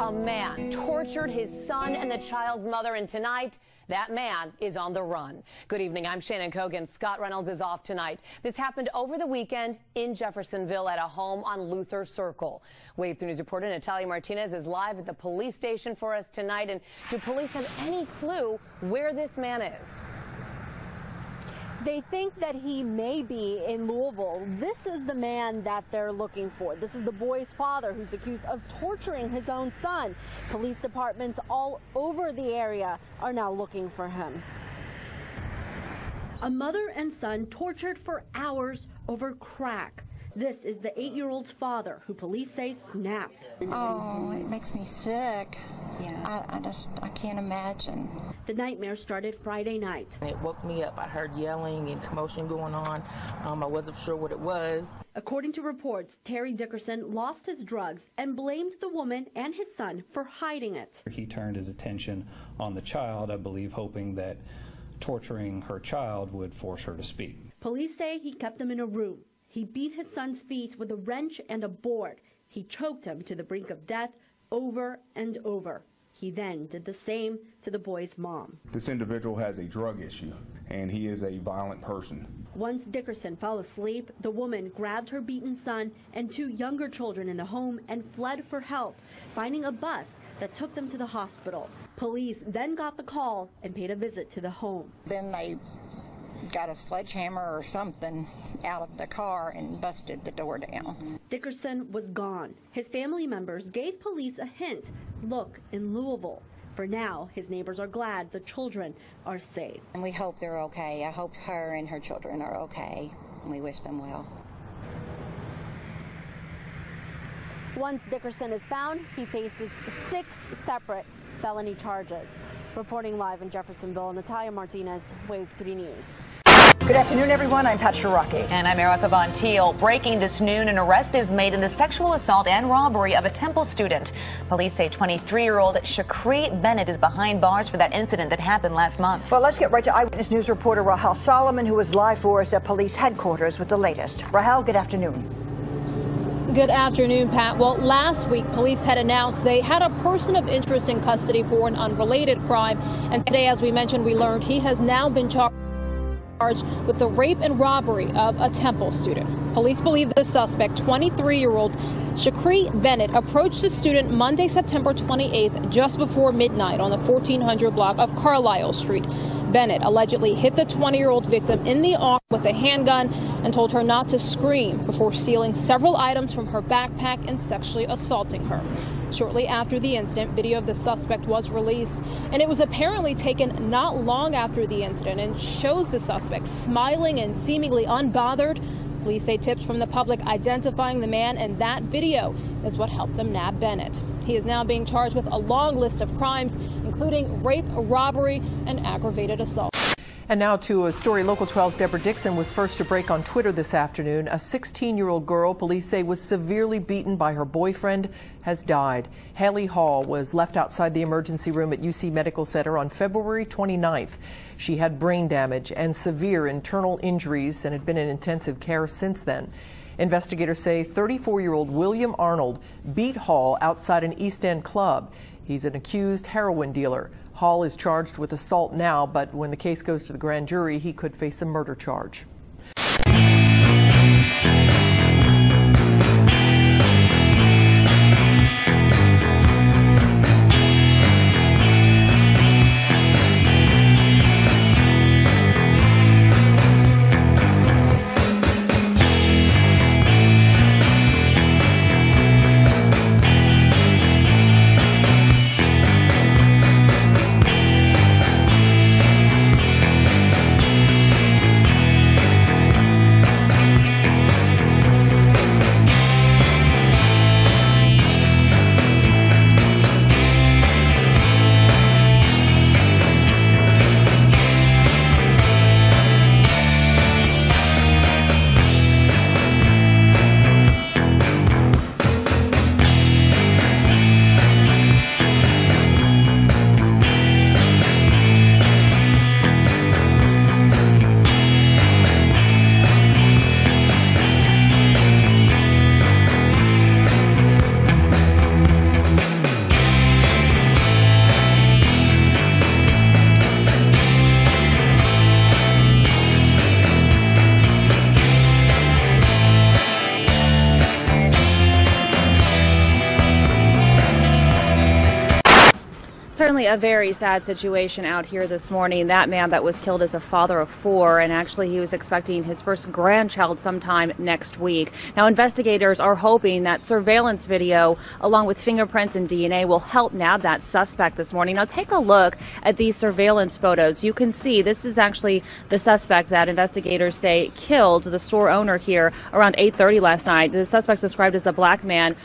A man tortured his son and the child's mother, and tonight, that man is on the run. Good evening, I'm Shannon Kogan. Scott Reynolds is off tonight. This happened over the weekend in Jeffersonville at a home on Luther Circle. Wave 3 News reporter Natalia Martinez is live at the police station for us tonight. And do police have any clue where this man is? They think that he may be in Louisville. This is the man that they're looking for. This is the boy's father who's accused of torturing his own son. Police departments all over the area are now looking for him. A mother and son tortured for hours over crack. This is the 8-year-old's father, who police say snapped. Oh, it makes me sick. Yeah, I can't imagine. The nightmare started Friday night. It woke me up. I heard yelling and commotion going on. I wasn't sure what it was. According to reports, Terry Dickerson lost his drugs and blamed the woman and his son for hiding it. He turned his attention on the child, I believe, hoping that torturing her child would force her to speak. Police say he kept them in a room. He beat his son's feet with a wrench and a board. He choked him to the brink of death over and over. He then did the same to the boy's mom. This individual has a drug issue, and he is a violent person. Once Dickerson fell asleep, the woman grabbed her beaten son and 2 younger children in the home and fled for help, finding a bus that took them to the hospital. Police then got the call and paid a visit to the home. Then they got a sledgehammer or something out of the car and busted the door down. Dickerson was gone. His family members gave police a hint. Look in Louisville. For now, his neighbors are glad the children are safe. And we hope they're okay. I hope her and her children are okay, and we wish them well. Once Dickerson is found, he faces 6 separate felony charges. Reporting live in Jeffersonville, Natalia Martinez, Wave 3 News. Good afternoon, everyone. I'm Pat Shiraki. And I'm Erica Von Teal. Breaking this noon, an arrest is made in the sexual assault and robbery of a Temple student. Police say 23-year-old Shakri Bennett is behind bars for that incident that happened last month. Well, let's get right to Eyewitness News reporter Rahel Solomon, who is live for us at police headquarters with the latest. Rahel, good afternoon. Good afternoon, Pat. Well, last week, police had announced they had a person of interest in custody for an unrelated crime. And today, as we mentioned, we learned he has now been charged with the rape and robbery of a Temple student. Police believe the suspect, 23-year-old Shakri Bennett, approached the student Monday, September 28th, just before midnight on the 1400 block of Carlisle Street. Bennett allegedly hit the 20-year-old victim in the arm with a handgun and told her not to scream before stealing several items from her backpack and sexually assaulting her. Shortly after the incident, video of the suspect was released, and it was apparently taken not long after the incident and shows the suspect smiling and seemingly unbothered. Police say tips from the public identifying the man and that video is what helped them nab Bennett. He is now being charged with a long list of crimes, including rape, robbery, and aggravated assault. And now to a story. Local 12's Deborah Dixon was first to break on Twitter this afternoon. A 16-year-old girl police say was severely beaten by her boyfriend has died. Haley Hall was left outside the emergency room at UC Medical Center on February 29th. She had brain damage and severe internal injuries and had been in intensive care since then. Investigators say 34-year-old William Arnold beat Hall outside an East End club. He's an accused heroin dealer. Hall is charged with assault now, but when the case goes to the grand jury, he could face a murder charge. Certainly a very sad situation out here this morning. That man that was killed is a father of 4, and actually he was expecting his first grandchild sometime next week. Now, investigators are hoping that surveillance video, along with fingerprints and DNA, will help nab that suspect this morning. Now, take a look at these surveillance photos. You can see this is actually the suspect that investigators say killed the store owner here around 8:30 last night. The suspect's described as a black man,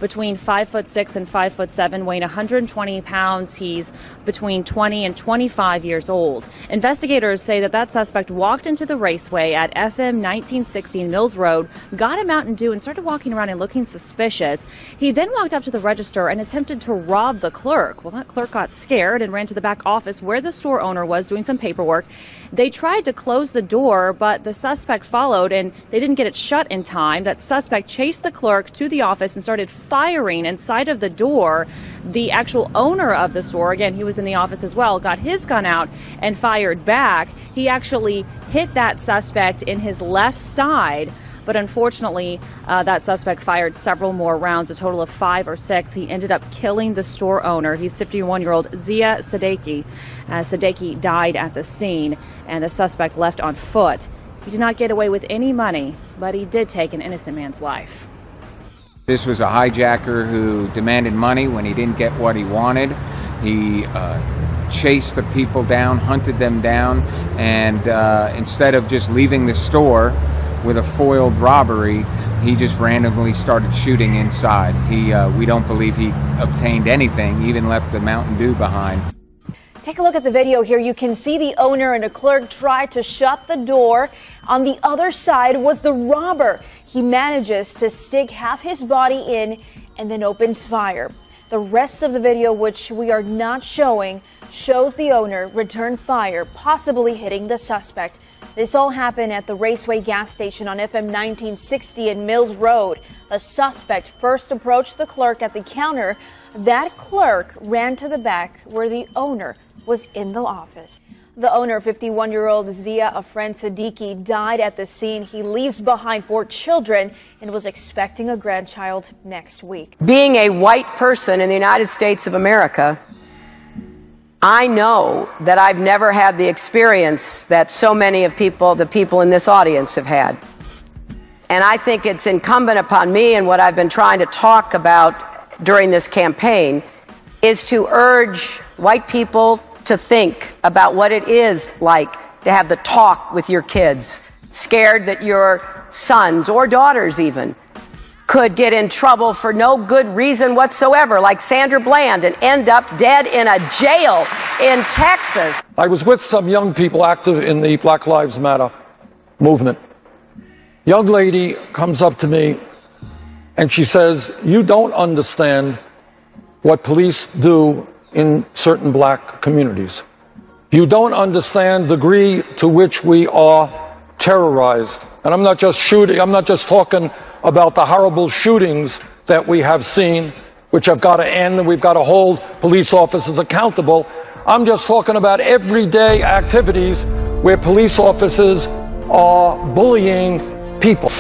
between 5'6" and 5'7", weighing 120 pounds. He's between 20 and 25 years old. Investigators say that that suspect walked into the raceway at FM 1960 Mills Road, got a Mountain Dew, and started walking around and looking suspicious. He then walked up to the register and attempted to rob the clerk. Well, that clerk got scared and ran to the back office where the store owner was doing some paperwork. They tried to close the door, but the suspect followed, and they didn't get it shut in time. That suspect chased the clerk to the office and started firing inside of the door. The actual owner of the store, again, he was in the office as well, got his gun out and fired back. He actually hit that suspect in his left side, but unfortunately, that suspect fired several more rounds, a total of 5 or 6. He ended up killing the store owner. He's 51-year-old Zia Sadeki. Sadeki died at the scene, and the suspect left on foot. He did not get away with any money, but he did take an innocent man's life. This was a hijacker who demanded money when he didn't get what he wanted. He chased the people down, hunted them down, and instead of just leaving the store with a foiled robbery, he just randomly started shooting inside. We don't believe he obtained anything, even left the Mountain Dew behind. Take a look at the video here. You can see the owner and a clerk try to shut the door. On the other side was the robber. He manages to stick half his body in and then opens fire. The rest of the video, which we are not showing, shows the owner return fire, possibly hitting the suspect. This all happened at the Raceway gas station on FM 1960 in Mills Road. A suspect first approached the clerk at the counter. That clerk ran to the back where the owner was in the office. The owner, 51-year-old Zia Afren Sadiki, died at the scene. He leaves behind 4 children and was expecting a grandchild next week. Being a white person in the United States of America, I know that I've never had the experience that so many of the people in this audience have had. And I think it's incumbent upon me, and what I've been trying to talk about during this campaign, is to urge white people to think about what it is like to have the talk with your kids, scared that your sons or daughters even could get in trouble for no good reason whatsoever, like Sandra Bland, and end up dead in a jail in Texas. I was with some young people active in the Black Lives Matter movement. Young lady comes up to me and she says, "You don't understand what police do in certain black communities. You don't understand the degree to which we are terrorized." And I'm not just talking about the horrible shootings that we have seen, which have got to end, and we've got to hold police officers accountable. I'm just talking about everyday activities where police officers are bullying people.